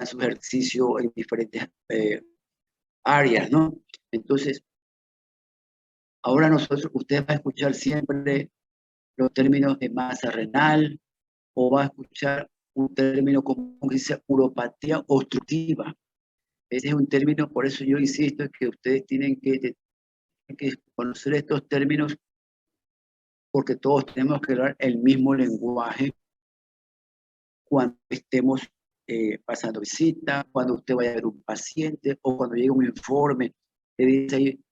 su ejercicio en diferentes áreas, ¿no? Entonces, ahora usted va a escuchar siempre los términos de masa renal o va a escuchar un término común que dice uropatía obstructiva. Ese es un término, por eso yo insisto en que ustedes tienen que conocer estos términos porque todos tenemos que hablar el mismo lenguaje cuando estemos pasando visita, cuando usted vaya a ver un paciente o cuando llegue un informe que dice ahí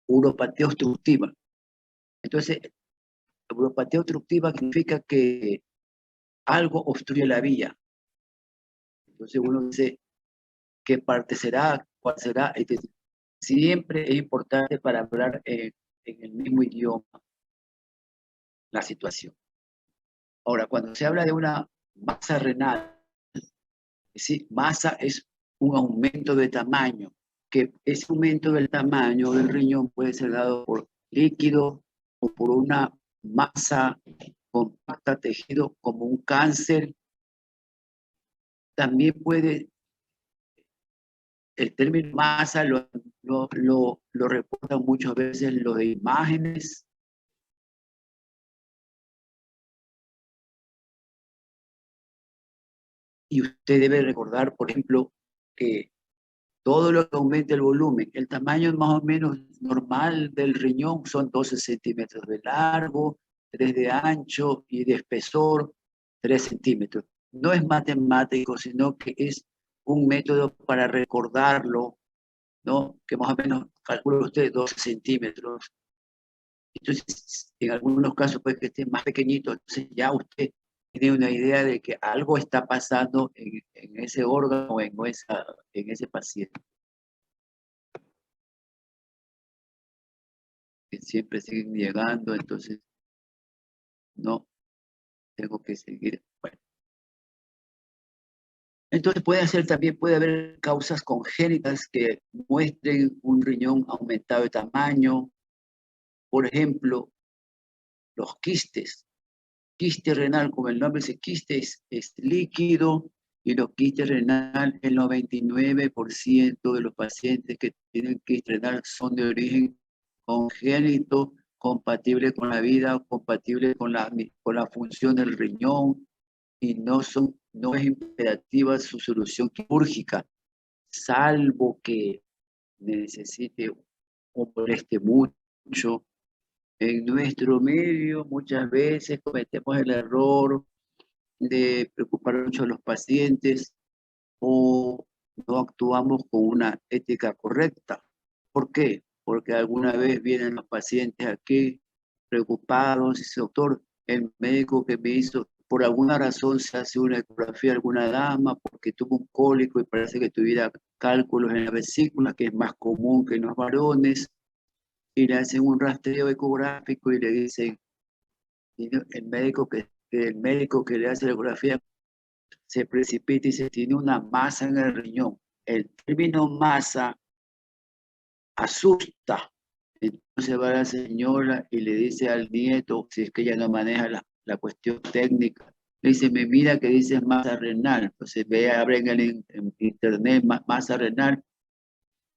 uropatía obstructiva. Entonces, uropatía obstructiva significa que algo obstruye la vía. Entonces uno dice, ¿qué parte será? ¿Cuál será? Siempre es importante para hablar en el mismo idioma la situación. Ahora, cuando se habla de una masa renal, ¿sí? Masa es un aumento de tamaño, que ese aumento del tamaño del riñón puede ser dado por líquido o por una masa compacta, tejido como un cáncer. También puede, el término masa lo reportan muchas veces los de imágenes. Y usted debe recordar, por ejemplo, que todo lo que aumente el volumen, el tamaño más o menos normal del riñón son 12 centímetros de largo, 3 de ancho y de espesor 3 centímetros. No es matemático, sino que es un método para recordarlo, ¿no? Que más o menos calcula usted 12 centímetros. Entonces, en algunos casos puede que esté más pequeñito, entonces ya usted tiene una idea de que algo está pasando en ese órgano o en ese paciente. Que siempre siguen llegando, entonces no tengo que seguir. Bueno, entonces también puede haber causas congénitas que muestren un riñón aumentado de tamaño, por ejemplo, los quistes. Quiste renal, como el nombre dice, quiste es líquido y los quistes renal, el 99% de los pacientes que tienen quiste renal son de origen congénito, compatible con la vida, compatible con la función del riñón y no es imperativa su solución quirúrgica, salvo que necesite o moleste mucho. En nuestro medio muchas veces cometemos el error de preocupar mucho a los pacientes o no actuamos con una ética correcta. ¿Por qué? Porque alguna vez vienen los pacientes aquí preocupados y dice, doctor, el médico que me hizo, por alguna razón se hace una ecografía a alguna dama porque tuvo un cólico y parece que tuviera cálculos en la vesícula, que es más común que en los varones, y le hacen un rastreo ecográfico y le dicen, el médico que le hace la ecografía se precipita y se tiene una masa en el riñón. El término masa asusta. Entonces va la señora y le dice al nieto, si es que ella no maneja la cuestión técnica, le dice, me mira que dice masa renal. Entonces ve, abre en internet masa renal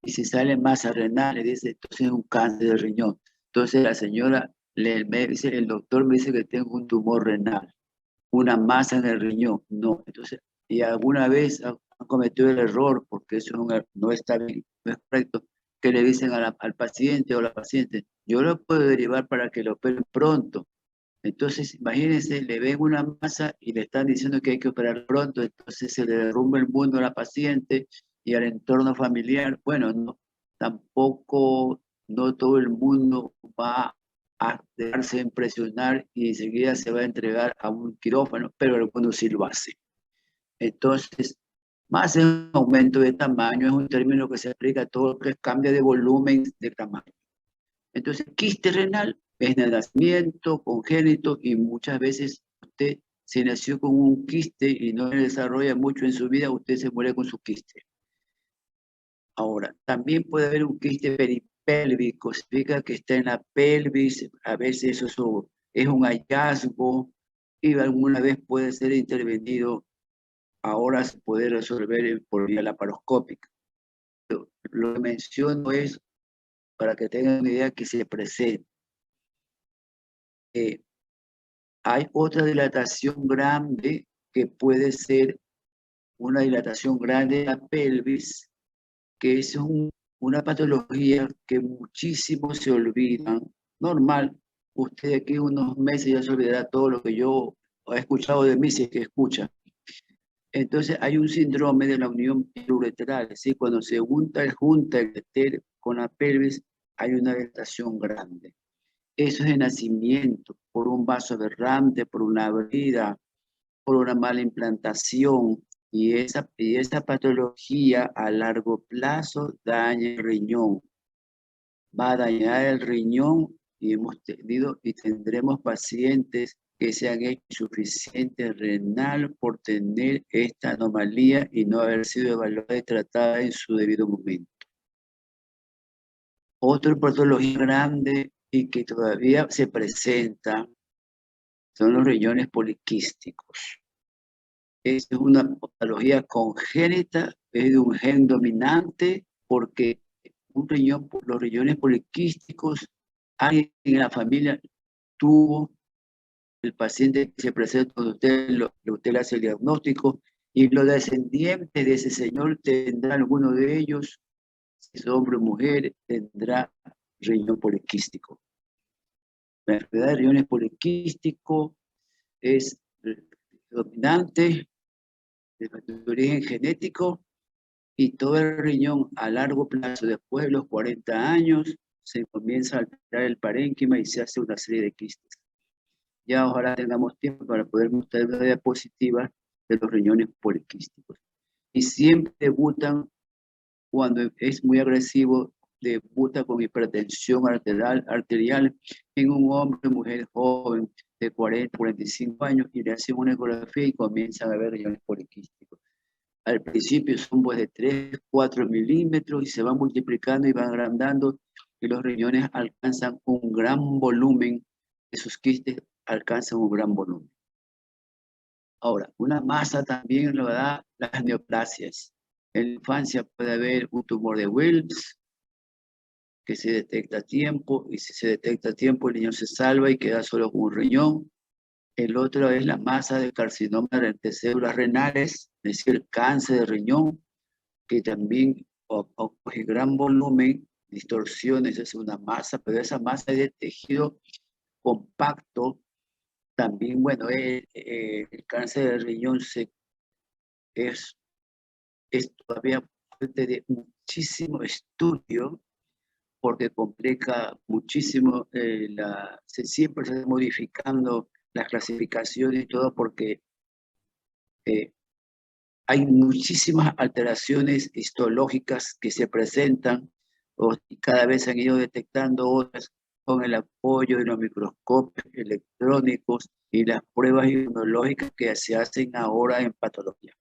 y si sale masa renal, le dice, entonces es un cáncer de riñón. Entonces la señora, me dice, el doctor me dice que tengo un tumor renal, una masa en el riñón. No, entonces, y alguna vez han cometido el error, porque eso no está bien, no es correcto, que le dicen al paciente o la paciente, yo lo puedo derivar para que lo operen pronto. Entonces, imagínense, le ven una masa y le están diciendo que hay que operar pronto, entonces se le derrumba el mundo a la paciente y al entorno familiar. Bueno, no, tampoco, no todo el mundo va a dejarse impresionar y enseguida se va a entregar a un quirófano, pero algunos sí lo hacen. Entonces, más es un aumento de tamaño, es un término que se aplica a todo lo que es cambio de volumen de tamaño. Entonces, quiste renal es de nacimiento, congénito, y muchas veces usted, si nació con un quiste y no le desarrolla mucho en su vida, usted se muere con su quiste. Ahora, también puede haber un quiste peripélvico, significa que está en la pelvis, a veces eso es un hallazgo y alguna vez puede ser intervenido ahora se puede resolver por vía laparoscópica. Lo que menciono es para que tengan una idea que se presenta. Hay otra dilatación grande que puede ser una dilatación grande de la pelvis, que es una patología que muchísimos se olvidan. Normal, usted aquí unos meses ya se olvidará todo lo que yo he escuchado de mí, si es que escucha. Entonces hay un síndrome de la unión uretral, es decir, cuando se junta el éter con la pelvis, hay una dilatación grande. Eso es de nacimiento, por un vaso aberrante, por una herida, por una mala implantación, y esa patología a largo plazo daña el riñón. Va a dañar el riñón y hemos tenido y tendremos pacientes que se han hecho insuficiente renal por tener esta anomalía y no haber sido evaluada y tratada en su debido momento. Otra patología grande y que todavía se presenta son los riñones poliquísticos. Es una patología congénita, es de un gen dominante, porque los riñones poliquísticos, alguien en la familia tuvo, el paciente que se presenta cuando usted le hace el diagnóstico, y los descendientes de ese señor tendrán, alguno de ellos, si es hombre o mujer, tendrá riñón poliquístico. La enfermedad de riñones poliquísticos es dominante, de origen genético, y todo el riñón a largo plazo, después de los 40 años, se comienza a alterar el parénquima y se hace una serie de quistes. Ya ojalá tengamos tiempo para poder mostrar una diapositiva de los riñones poliquísticos. Y siempre debutan, cuando es muy agresivo, debuta con hipertensión arterial en un hombre o mujer joven de 40, 45 años, y le hacen una ecografía y comienzan a ver riñones poliquísticos. Al principio son pues de 3, 4 milímetros y se van multiplicando y van agrandando, y los riñones alcanzan un gran volumen, esos quistes alcanzan un gran volumen. Ahora, una masa también lo da las neoplasias. En la infancia puede haber un tumor de Wilms que se detecta a tiempo, y si se detecta a tiempo el niño se salva y queda solo con un riñón. El otro es la masa de carcinoma de células renales, es decir, cáncer de riñón, que también coge gran volumen, distorsiones, es una masa, pero esa masa es de tejido compacto. También, bueno, el cáncer de riñón es todavía fuente de muchísimo estudio, porque complica muchísimo, siempre se está modificando las clasificaciones y todo, porque hay muchísimas alteraciones histológicas que se presentan, y cada vez se han ido detectando otras con el apoyo de los microscopios electrónicos y las pruebas inmunológicas que se hacen ahora en patología.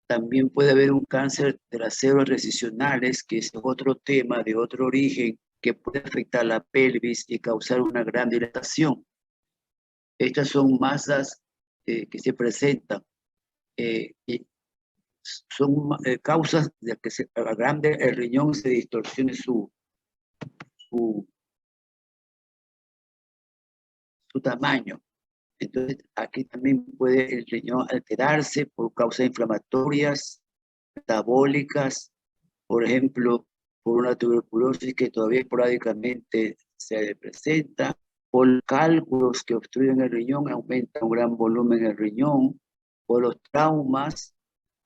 También puede haber un cáncer de las células resisionales, que es otro tema de otro origen, que puede afectar la pelvis y causar una gran dilatación. Estas son masas que se presentan, y son causas de que se agrande el riñón, se distorsione su tamaño. Entonces, aquí también puede el riñón alterarse por causas inflamatorias, metabólicas, por ejemplo, por una tuberculosis que todavía esporádicamente se presenta, por cálculos que obstruyen el riñón, aumenta un gran volumen el riñón, por los traumas.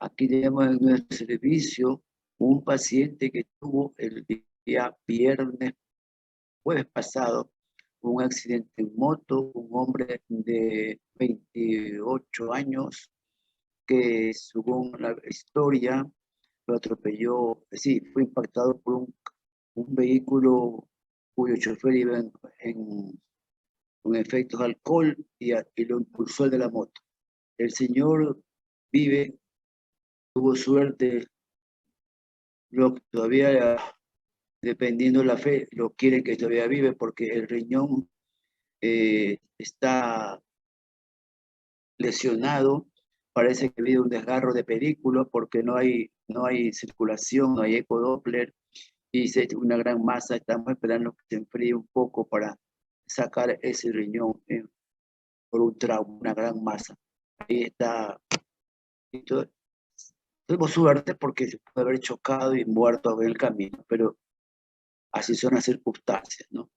Aquí tenemos en nuestro servicio un paciente que tuvo el día viernes, jueves pasado, un accidente en moto, un hombre de 28 años que, según la historia, lo atropelló, sí, fue impactado por un vehículo cuyo chofer iba con efectos de alcohol, y lo impulsó el de la moto. El señor vive, tuvo suerte, todavía, dependiendo de la fe, lo quieren que todavía vive, porque el riñón está lesionado, parece que ha habido un desgarro de película porque no hay circulación, no hay ecodoppler y se una gran masa. Estamos esperando que se enfríe un poco para sacar ese riñón por un trauma, una gran masa. Ahí está. Tuvimos suerte porque se puede haber chocado y muerto en el camino, pero así son las circunstancias, ¿no?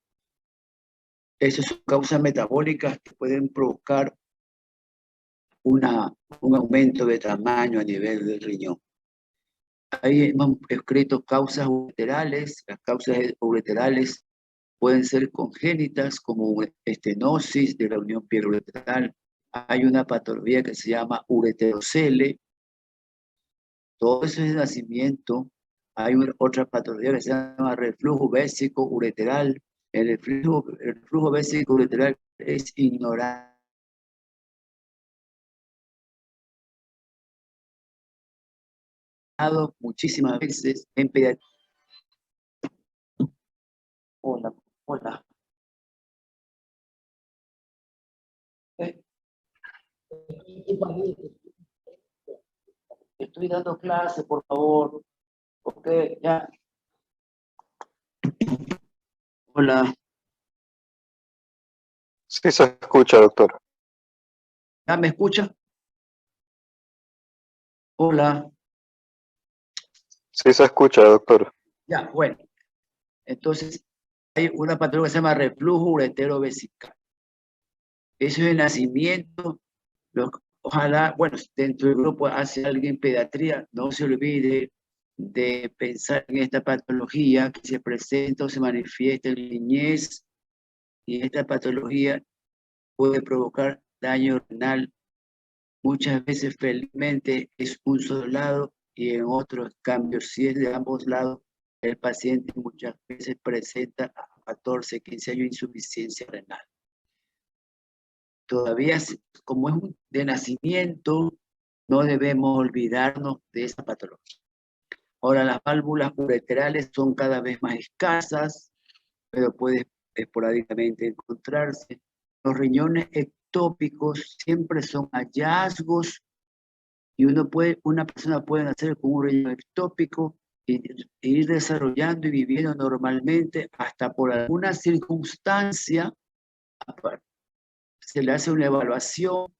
Esas son causas metabólicas que pueden provocar un aumento de tamaño a nivel del riñón. Ahí hemos escrito causas ureterales. Las causas ureterales pueden ser congénitas, como estenosis de la unión piel-ureteral. Hay una patología que se llama ureterocele. Todo eso es de nacimiento. Hay otra patología que se llama reflujo vésico ureteral. El reflujo vésico ureteral es ignorado muchísimas veces en pediatría. Hola, hola. Estoy dando clase, por favor. Ok, ya. Hola. Sí se escucha, doctor. ¿Ya me escucha? Hola. Sí se escucha, doctor. Ya, bueno. Entonces, hay una patología que se llama reflujo ureterovesical. Eso es de nacimiento. Ojalá, bueno, dentro del grupo hace alguien pediatría, no se olvide de pensar en esta patología que se presenta o se manifiesta en la niñez, y esta patología puede provocar daño renal. Muchas veces, felizmente, es un solo lado y en otros cambios, si es de ambos lados, el paciente muchas veces presenta a 14, 15 años de insuficiencia renal. Todavía, como es de nacimiento, no debemos olvidarnos de esa patología. Ahora, las válvulas ureterales son cada vez más escasas, pero puede esporádicamente encontrarse. Los riñones ectópicos siempre son hallazgos, y una persona puede nacer con un riñón ectópico e ir desarrollando y viviendo normalmente hasta por alguna circunstancia se le hace una evaluación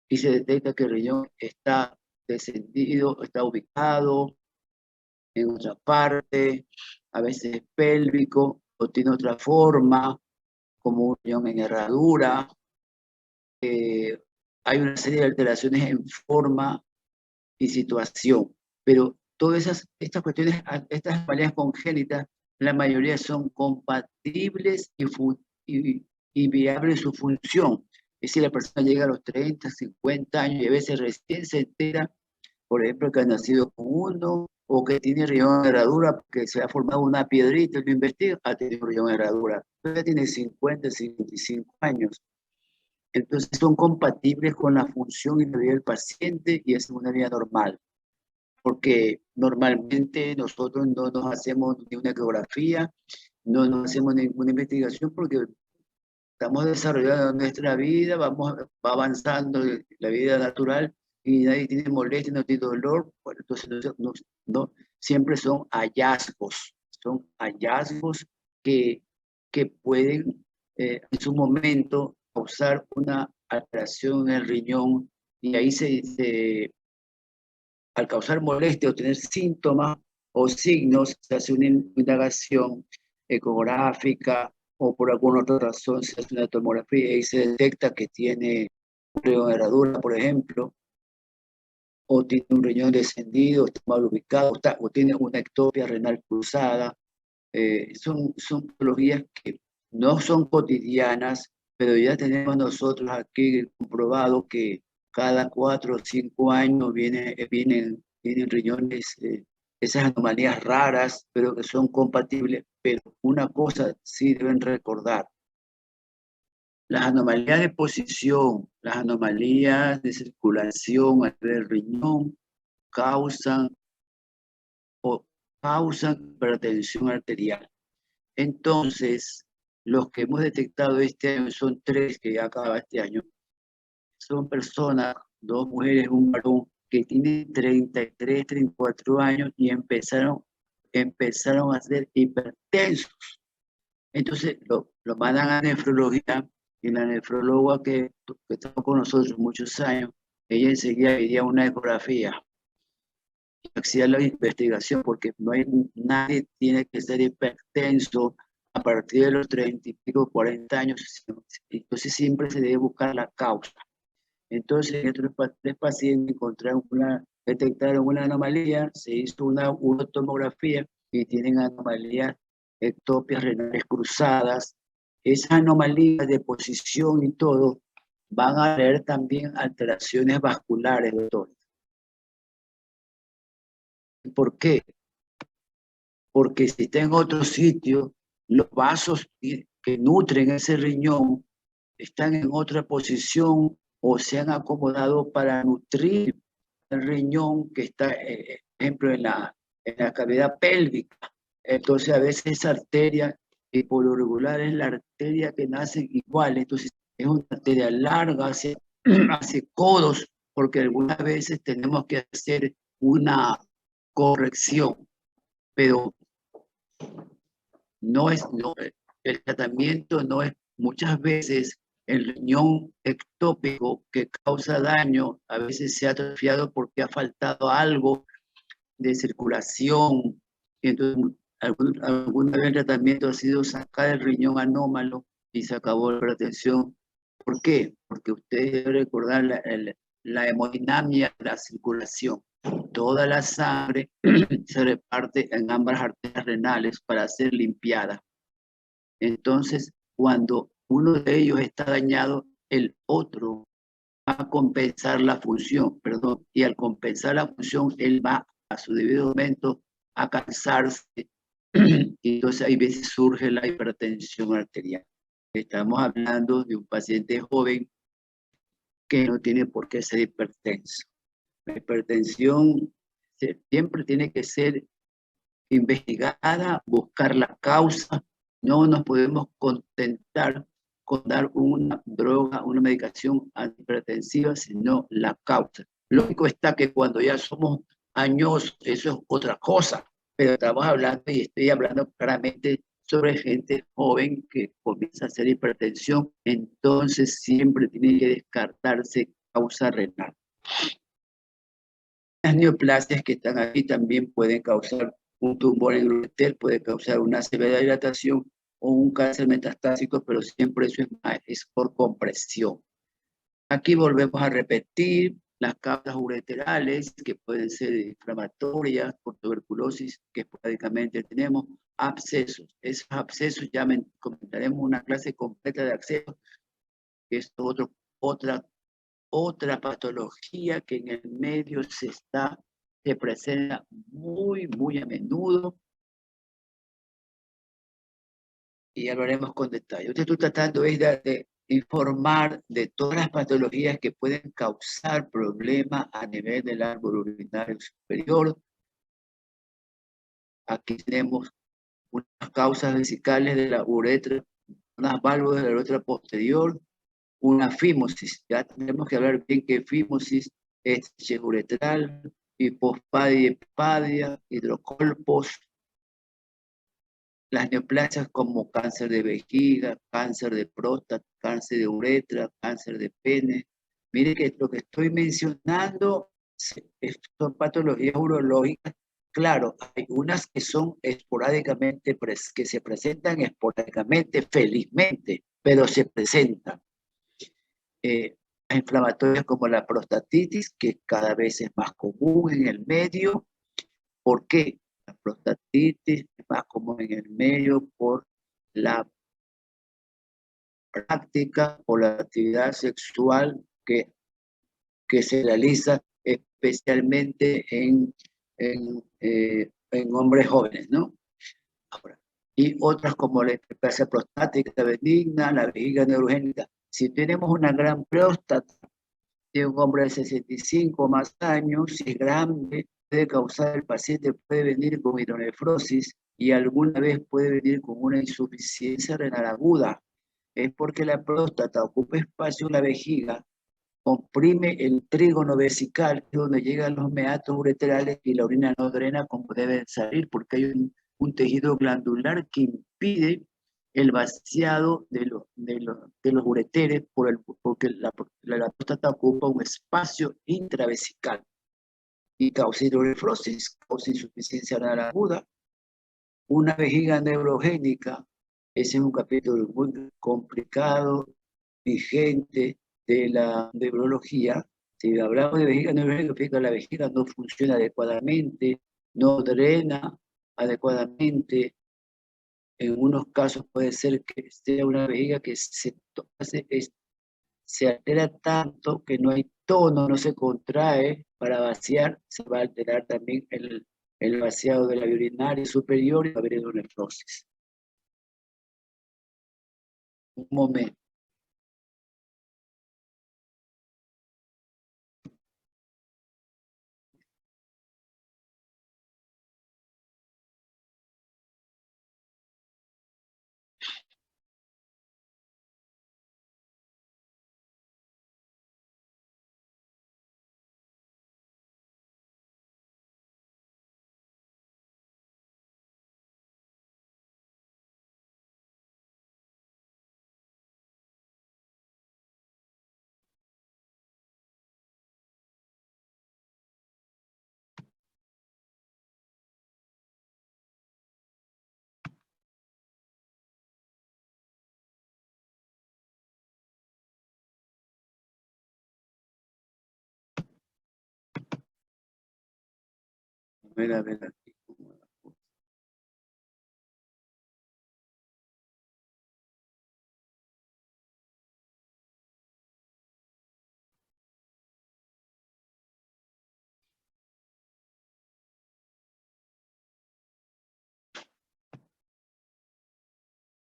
y se detecta que el riñón está descendido, está ubicado en otra parte, a veces es pélvico o tiene otra forma, como un riñón en herradura. Hay una serie de alteraciones en forma y situación, pero todas estas cuestiones, estas anomalías congénitas, la mayoría son compatibles y viables en su función. Es decir, la persona llega a los 30, 50 años y a veces recién se entera, por ejemplo, que ha nacido con uno o que tiene riñón de herradura porque se ha formado una piedrita y lo investiga, ha tenido riñón de herradura. Ya tiene 50, 55 años. Entonces son compatibles con la función y la vida del paciente y es una vida normal, porque normalmente nosotros no nos hacemos ni una ecografía, no nos hacemos ninguna investigación porque estamos desarrollando nuestra vida, va avanzando la vida natural y nadie tiene molestia, no tiene dolor. Bueno, entonces no, siempre son hallazgos que, que pueden en su momento causar una alteración en el riñón, y ahí al causar molestia o tener síntomas o signos, se hace una indagación ecográfica o por alguna otra razón se hace una tomografía y se detecta que tiene un riñón de herradura, por ejemplo, o tiene un riñón descendido, está mal ubicado, o tiene una ectopia renal cruzada. Son patologías que no son cotidianas, pero ya tenemos nosotros aquí comprobado que cada 4 o 5 años vienen riñones, esas anomalías raras, pero que son compatibles. Pero una cosa sí deben recordar: las anomalías de posición, las anomalías de circulación a nivel del riñón causan hipertensión arterial. Entonces, los que hemos detectado este año son 3 que ya acaba este año. Son personas dos mujeres, un varón, que tienen 33, 34 años y empezaron a ser hipertensos. Entonces lo mandan a nefrología y la nefróloga que está con nosotros muchos años, ella enseguida pedía una ecografía y hacía la investigación porque nadie tiene que ser hipertenso a partir de los 30 y pico, 40 años. Entonces siempre se debe buscar la causa. Entonces, en estos tres pacientes detectaron una anomalía, se hizo una urotomografía y tienen anomalías, ectopias renales cruzadas. Esas anomalías de posición y todo van a tener también alteraciones vasculares, doctor. ¿Por qué? Porque si está en otro sitio, los vasos que nutren ese riñón están en otra posición o se han acomodado para nutrir el riñón que está, por ejemplo, en la cavidad pélvica. Entonces, a veces esa arteria, y por lo regular es la arteria que nace igual, entonces es una arteria larga hacia codos, porque algunas veces tenemos que hacer una corrección, pero el tratamiento no es muchas veces el riñón ectópico que causa daño, a veces se ha atrofiado porque ha faltado algo de circulación. Entonces, alguna vez el tratamiento ha sido sacar el riñón anómalo y se acabó la hipertensión. ¿Por qué? Porque ustedes deben recordar la hemodinamia de la circulación. Toda la sangre se reparte en ambas arterias renales para ser limpiada. Entonces, cuando uno de ellos está dañado, el otro va a compensar la función, perdón, y al compensar la función, él va a su debido momento a cansarse, y entonces ahí veces surge la hipertensión arterial. Estamos hablando de un paciente joven que no tiene por qué ser hipertenso. La hipertensión siempre tiene que ser investigada, buscar la causa. No nos podemos contentar con dar una droga, una medicación antihipertensiva, sino la causa. Lógico está que cuando ya somos años, eso es otra cosa, pero estamos hablando, y estoy hablando claramente sobre gente joven que comienza a hacer hipertensión, entonces siempre tiene que descartarse causa renal. Las neoplasias que están aquí también pueden causar un tumor en el ureter, puede causar una severa dilatación o un cáncer metastásico, pero siempre eso es por compresión. Aquí volvemos a repetir las causas ureterales, que pueden ser inflamatorias, por tuberculosis, que esporádicamente tenemos, abscesos. Esos abscesos ya comentaremos una clase completa de abscesos, que es otra patología que en el medio se presenta muy a menudo, y ya lo haremos con detalle. Yo te estoy tratando de informar de todas las patologías que pueden causar problemas a nivel del árbol urinario superior. Aquí tenemos unas causas vesicales de la uretra, unas válvulas de la uretra posterior, una fimosis. Ya tenemos que hablar bien que fimosis es uretral, hipospadia, epipadia, hidrocolpos, las neoplasias como cáncer de vejiga, cáncer de próstata, cáncer de uretra, cáncer de pene. Mire que lo que estoy mencionando son patologías urológicas. Claro, hay unas que son esporádicamente, que se presentan esporádicamente, felizmente, pero se presentan. Inflamatorias como la prostatitis, que cada vez es más común en el medio. ¿Por qué? La prostatitis es más común en el medio por la práctica o la actividad sexual que se realiza especialmente en hombres jóvenes, ¿no? Ahora, y otras como la hiperplasia prostática benigna, la vejiga neurogénica. Si tenemos una gran próstata de un hombre de 65 o más años, si es grande, puede causar, el paciente puede venir con hidronefrosis y alguna vez puede venir con una insuficiencia renal aguda. Es porque la próstata ocupa espacio en la vejiga comprime el trígono vesical, que es donde llegan los meatos ureterales y la orina no drena como debe salir, porque hay un tejido glandular que impide el vaciado de los ureteres porque la próstata ocupa un espacio intravesical y causa hidronefrosis, causa insuficiencia renal aguda. Una vejiga neurogénica, ese es un capítulo muy complicado, vigente de la neurología. Si hablamos de vejiga neurogénica, significa que la vejiga no funciona adecuadamente, no drena adecuadamente. En unos casos puede ser que sea una vejiga que se altera tanto que no hay tono, no se contrae para vaciar, se va a alterar también el vaciado de la vía urinaria superior y va a haber hidronefrosis. Un momento. A ver aquí cómo la cosa.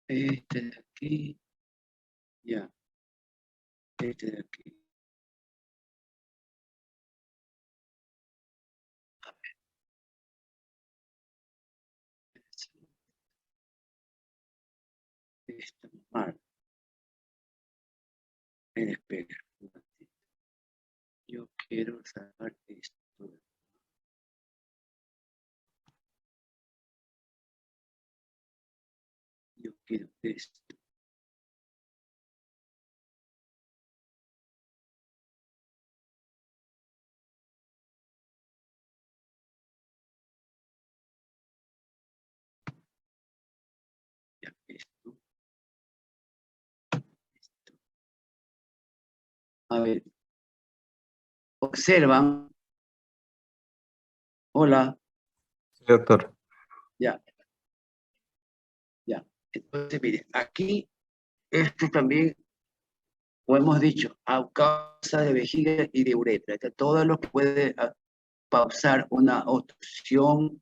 Este de aquí, ya, este de aquí. Está mal. Espera, un momentito. Yo quiero sacar esto. Yo quiero esto. Ya, esto. A ver, observan. Hola, Sí, doctor. ya, ya. Entonces, mire, aquí, esto también, como hemos dicho, a causa de vejiga y de uretra. Todo lo que puede causar una obstrucción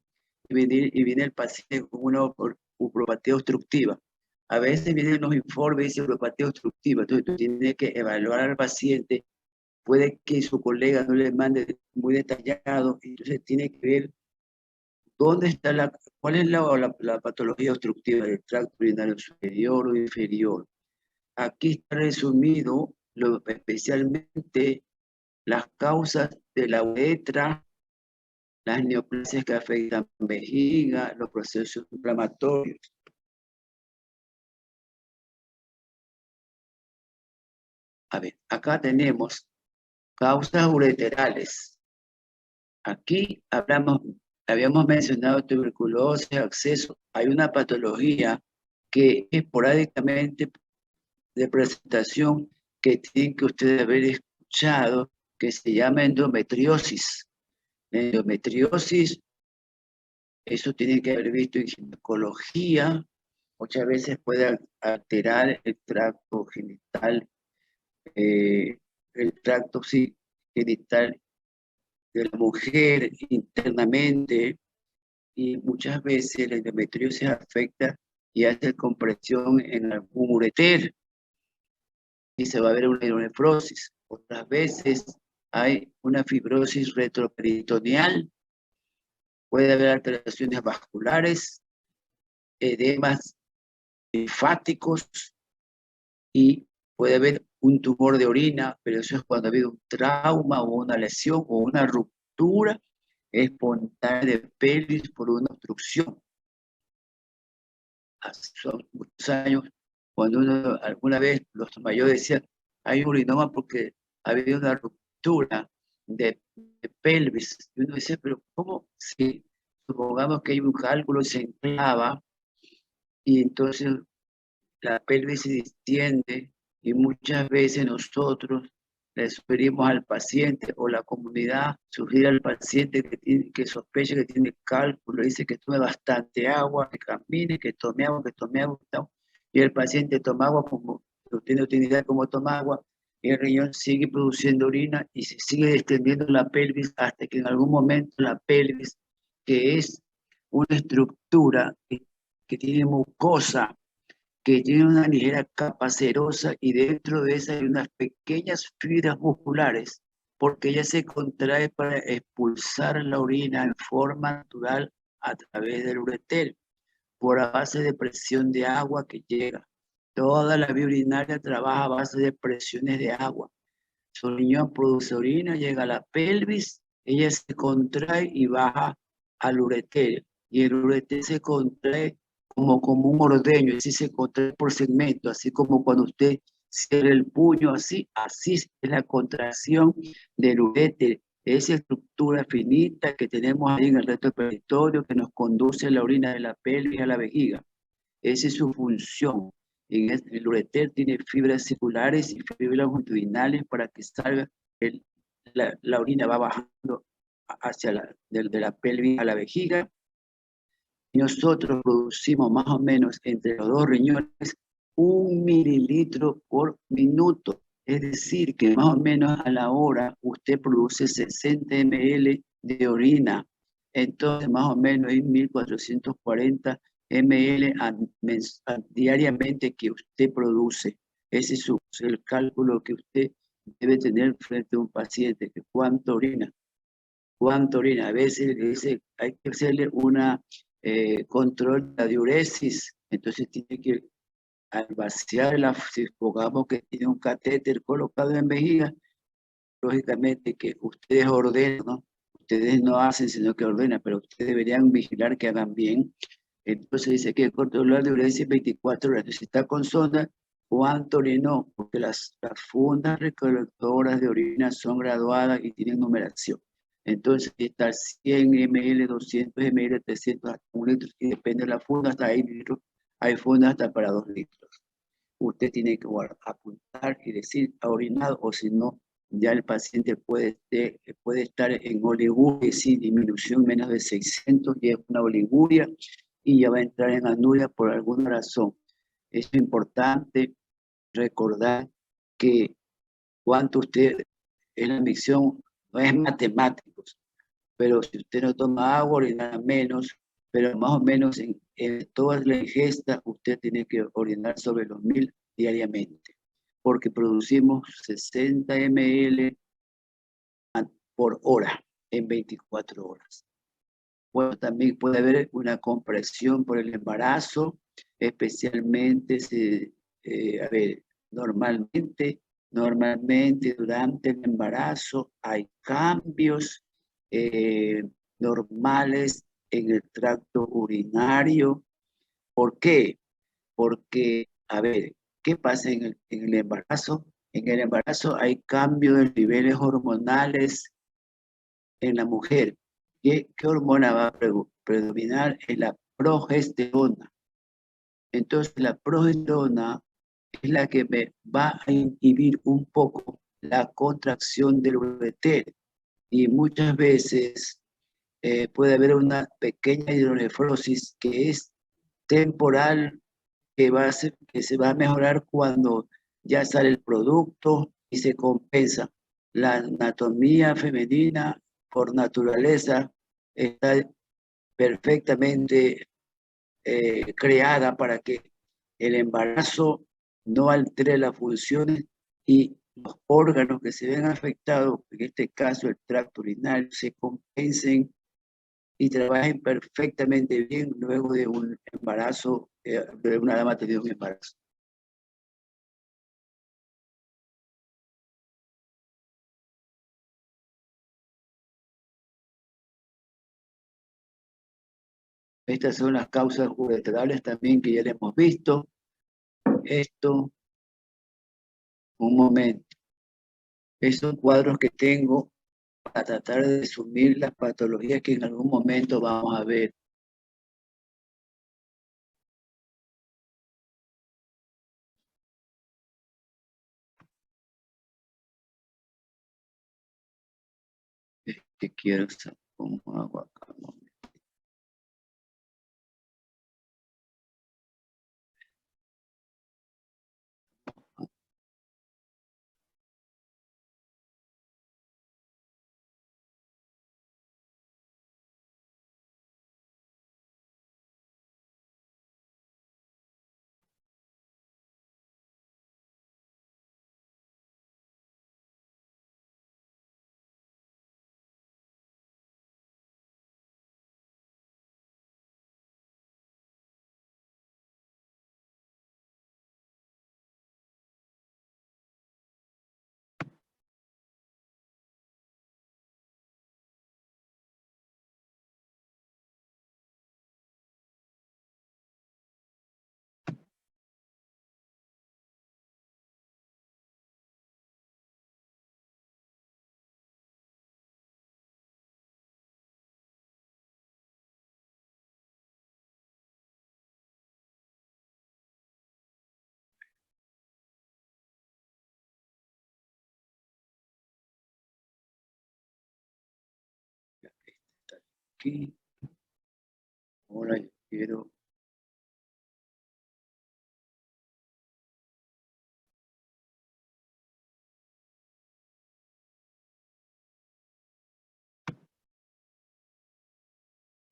y viene el paciente con una uropatía obstructiva. A veces vienen los informes y dice uropatía obstructiva, entonces tú tienes que evaluar al paciente, puede que su colega no le mande muy detallado, entonces tiene que ver dónde está cuál es la patología obstructiva del tracto urinario superior o inferior. Aquí está resumido especialmente las causas de la uretra, las neoplasias que afectan vejiga, los procesos inflamatorios. A ver, acá tenemos causas ureterales. Aquí habíamos mencionado tuberculosis, acceso. Hay una patología que esporádicamente de presentación que tienen que ustedes haber escuchado, que se llama endometriosis. La endometriosis, eso tienen que haber visto en ginecología, muchas veces puede alterar el tracto genital, el tracto genital de la mujer internamente, y muchas veces la endometriosis afecta y hace compresión en algún ureter y se va a ver una hidronefrosis. Otras veces hay una fibrosis retroperitoneal, puede haber alteraciones vasculares, edemas linfáticos y puede haber un tumor de orina, pero eso es cuando ha habido un trauma o una lesión o una ruptura espontánea de pelvis por una obstrucción. Hace muchos años, cuando uno alguna vez los mayores decían, hay un urinoma porque ha habido una ruptura de pelvis. Y uno dice, pero ¿cómo? Si supongamos que hay un cálculo y se enclava y entonces la pelvis se distiende y muchas veces nosotros le sugerimos al paciente o la comunidad sugiere al paciente que sospeche que tiene cálculo, dice que tome bastante agua, que camine, que tome agua, y el paciente toma agua como no tiene utilidad como toma agua, y el riñón sigue produciendo orina y se sigue extendiendo la pelvis hasta que en algún momento la pelvis, que es una estructura que tiene mucosa, que tiene una ligera capa cerosa y dentro de esa hay unas pequeñas fibras musculares, porque ella se contrae para expulsar la orina en forma natural a través del ureter, por a base de presión de agua que llega. Toda la vía urinaria trabaja a base de presiones de agua. Su riñón produce orina, llega a la pelvis, ella se contrae y baja al ureter. Y el ureter se contrae como un ordeño, así se contrae por segmento, así como cuando usted cierra el puño, así es la contracción del ureter. Esa estructura finita que tenemos ahí en el recto peritorio que nos conduce la orina de la pelvis a la vejiga. Esa es su función. El ureter tiene fibras circulares y fibras longitudinales para que salga, la orina va bajando hacia de la pelvis a la vejiga. Y nosotros producimos más o menos entre los dos riñones 1 mililitro por minuto. Es decir, que más o menos a la hora usted produce 60 ml de orina. Entonces, más o menos hay 1440 ml diariamente que usted produce. Ese es el cálculo que usted debe tener frente a un paciente, que cuánto orina. Cuánto orina. A veces dice, hay que hacerle una control de la diuresis, entonces tiene que, al vaciar si supongamos que tiene un catéter colocado en vejiga, lógicamente que ustedes ordenan, ¿no? Ustedes no hacen, sino que ordenan, pero ustedes deberían vigilar que hagan bien. Entonces dice que el control de diuresis 24 horas. Entonces, si está con sonda, ¿cuánto orinó? Porque las fundas recolectoras de orina son graduadas y tienen numeración. Entonces, está 100 ml, 200 ml, 300, hasta 1 litro, y depende de la funda, hasta ahí litros. Hay fundas hasta para 2 litros. Usted tiene que apuntar y decir ha orinado, o si no, ya el paciente puede estar en oliguria, sin disminución menos de 600, y es una oliguria, y ya va a entrar en anuria por alguna razón. Es importante recordar que cuánto usted es la micción, no es matemáticos, pero si usted no toma agua, orina menos, pero más o menos en toda la ingesta usted tiene que orinar sobre los 1000 diariamente, porque producimos 60 ml por hora en 24 horas. Bueno, también puede haber una compresión por el embarazo, especialmente, a ver, normalmente durante el embarazo hay cambios normales en el tracto urinario. ¿Por qué? Porque, a ver, ¿qué pasa en el embarazo? En el embarazo hay cambios de niveles hormonales en la mujer. ¿Qué hormona va a predominar? Es la progesterona. Entonces, la progesterona es la que me va a inhibir un poco la contracción del ureter. Y muchas veces puede haber una pequeña hidronefrosis que es temporal, que se va a mejorar cuando ya sale el producto y se compensa. La anatomía femenina, por naturaleza, está perfectamente creada para que el embarazo no altere las funciones y los órganos que se ven afectados, en este caso el tracto urinario, se compensen y trabajen perfectamente bien luego de un embarazo, de una dama teniendo un embarazo. Estas son las causas ureterales también que ya le hemos visto. Esto, un momento. Esos cuadros que tengo para tratar de resumir las patologías que en algún momento vamos a ver. Que quiero saber cómo hago acá. Aquí. Ahora yo quiero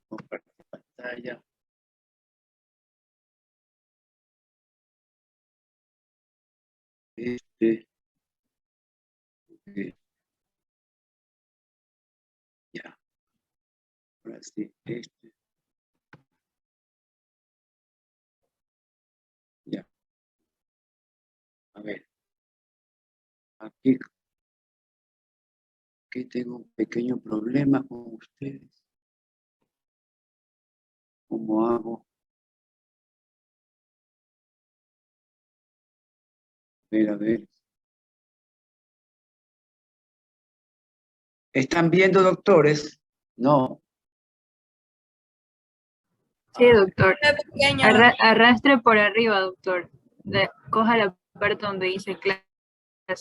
compartir pantalla. Ya. Ahora sí, ya. A ver, aquí tengo un pequeño problema con ustedes. ¿Cómo hago? A ver. ¿Están viendo, doctores? No. Sí, doctor. Arrastre por arriba, doctor. Coja la parte donde dice clase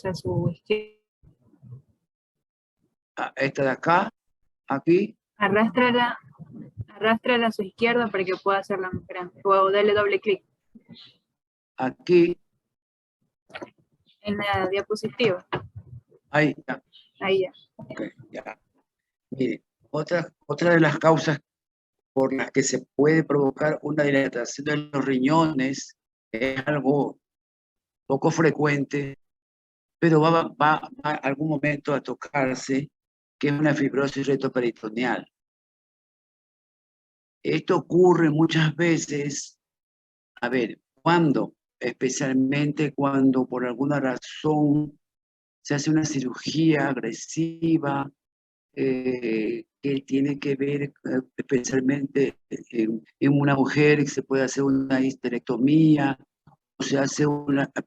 a su izquierda. Esta de acá, aquí. Arrástrala a su izquierda para que pueda hacerla más grande. O dale doble clic. Aquí. En la diapositiva. Ahí ya. Ahí ya. Okay, ya. Mire, otra de las causas por las que se puede provocar una dilatación de los riñones es algo poco frecuente, pero va a algún momento a tocarse, que es una fibrosis retroperitoneal. Esto ocurre muchas veces, a ver, ¿cuándo? Especialmente cuando por alguna razón se hace una cirugía agresiva, que tiene que ver especialmente en una mujer, que se puede hacer una histerectomía, o se hace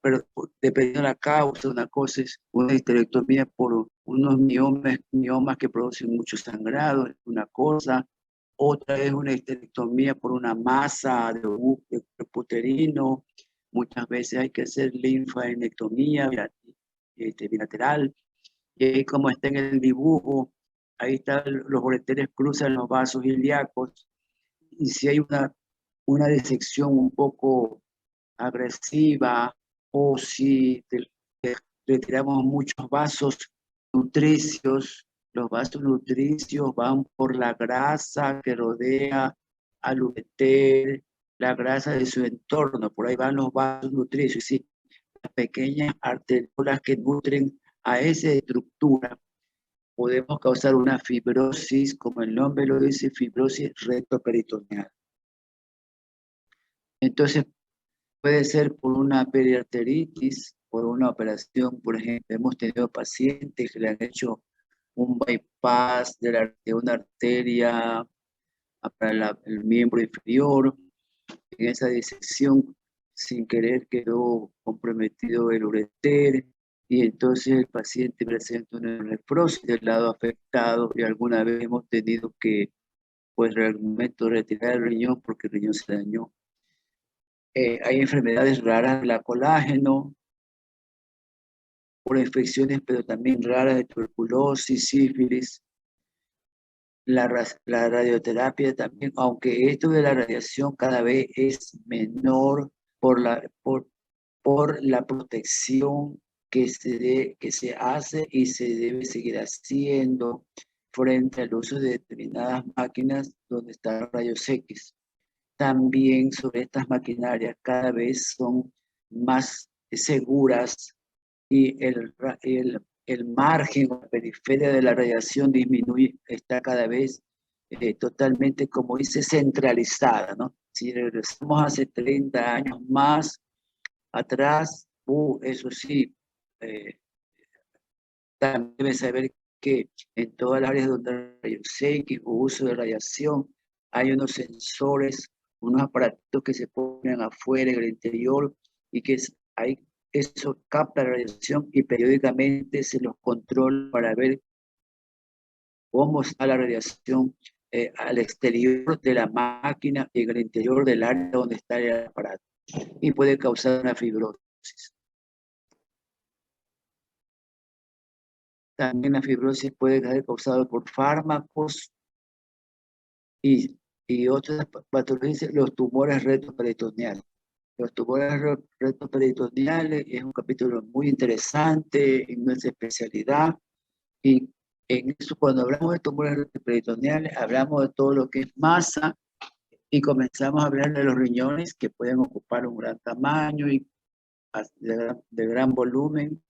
pero dependiendo de la causa, una cosa es una histerectomía por unos miomas que producen mucho sangrado, es una cosa. Otra es una histerectomía por una masa de uterino. Muchas veces hay que hacer linfadenectomía bilateral. Y ahí como está en el dibujo, ahí están los ureteres cruzan los vasos ilíacos. Y si hay una disección un poco agresiva o si retiramos muchos vasos nutricios, los vasos nutricios van por la grasa que rodea al ureter, la grasa de su entorno, por ahí van los vasos nutricios, ¿sí? Las pequeñas arteriolas que nutren a esa estructura. Podemos causar una fibrosis, como el nombre lo dice, fibrosis retroperitoneal. Entonces, puede ser por una periarteritis, por una operación, por ejemplo, hemos tenido pacientes que le han hecho un bypass de una arteria para el miembro inferior. En esa disección, sin querer, quedó comprometido el ureter y entonces el paciente presenta una nefrosis del lado afectado y alguna vez hemos tenido que, pues, realmente retirar el riñón porque el riñón se dañó. Hay enfermedades raras de la colágeno, por infecciones, pero también raras de tuberculosis, sífilis. La radioterapia también, aunque esto de la radiación cada vez es menor por la protección que se hace y se debe seguir haciendo frente al uso de determinadas máquinas donde están los rayos X. También sobre estas maquinarias cada vez son más seguras y el margen o la periferia de la radiación disminuye, está cada vez totalmente, como dice, centralizada, ¿no? Si regresamos hace 30 años más atrás, eso sí, también debe saber que en todas las áreas donde hay rayos X o uso de radiación, hay unos sensores, unos aparatos que se ponen afuera en el interior y que eso capta la radiación y periódicamente se los controla para ver cómo está la radiación al exterior de la máquina y en el interior del área donde está el aparato y puede causar una fibrosis. También la fibrosis puede ser causada por fármacos y otras patologías, los tumores retroperitoneales. Los tumores retroperitoneales es un capítulo muy interesante en nuestra especialidad y en eso, cuando hablamos de tumores retroperitoneales, hablamos de todo lo que es masa y comenzamos a hablar de los riñones que pueden ocupar un gran tamaño y de gran volumen.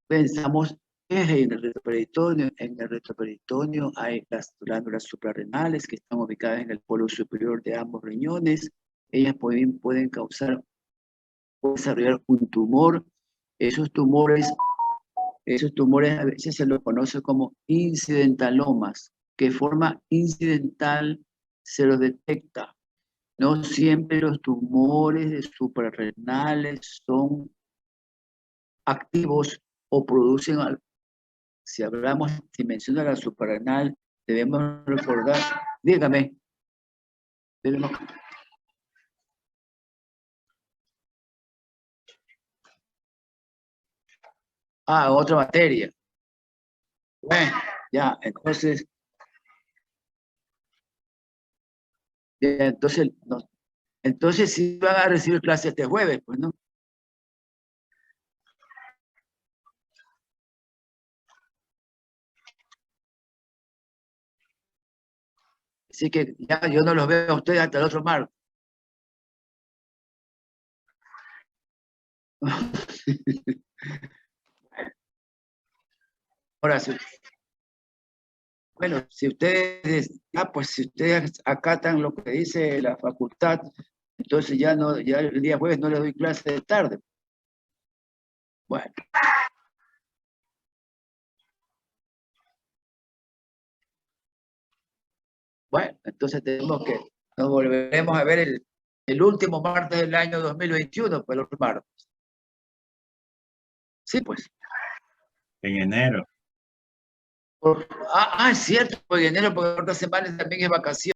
Pensamos en el retroperitoneo. En el retroperitoneo hay las glándulas suprarrenales que están ubicadas en el polo superior de ambos riñones. Ellas pueden desarrollar un tumor. Esos tumores a veces se los conoce como incidentalomas, que de forma incidental se los detecta. No siempre los tumores suprarrenales son activos o producen, si hablamos, si menciona la suprarrenal, debemos recordar, dígame, otra materia. Bueno, ya, entonces, entonces sí van a recibir clases este jueves, pues, ¿no? Así que ya yo no los veo a ustedes hasta el otro martes. Ahora sí. Bueno, si ustedes, pues si ustedes acatan lo que dice la facultad, entonces ya el día jueves no les doy clase de tarde. Bueno. Bueno, entonces nos volveremos a ver el último martes del año 2021, pero el martes. Sí, pues. En enero. Es cierto, en enero, porque otra semana también es vacación.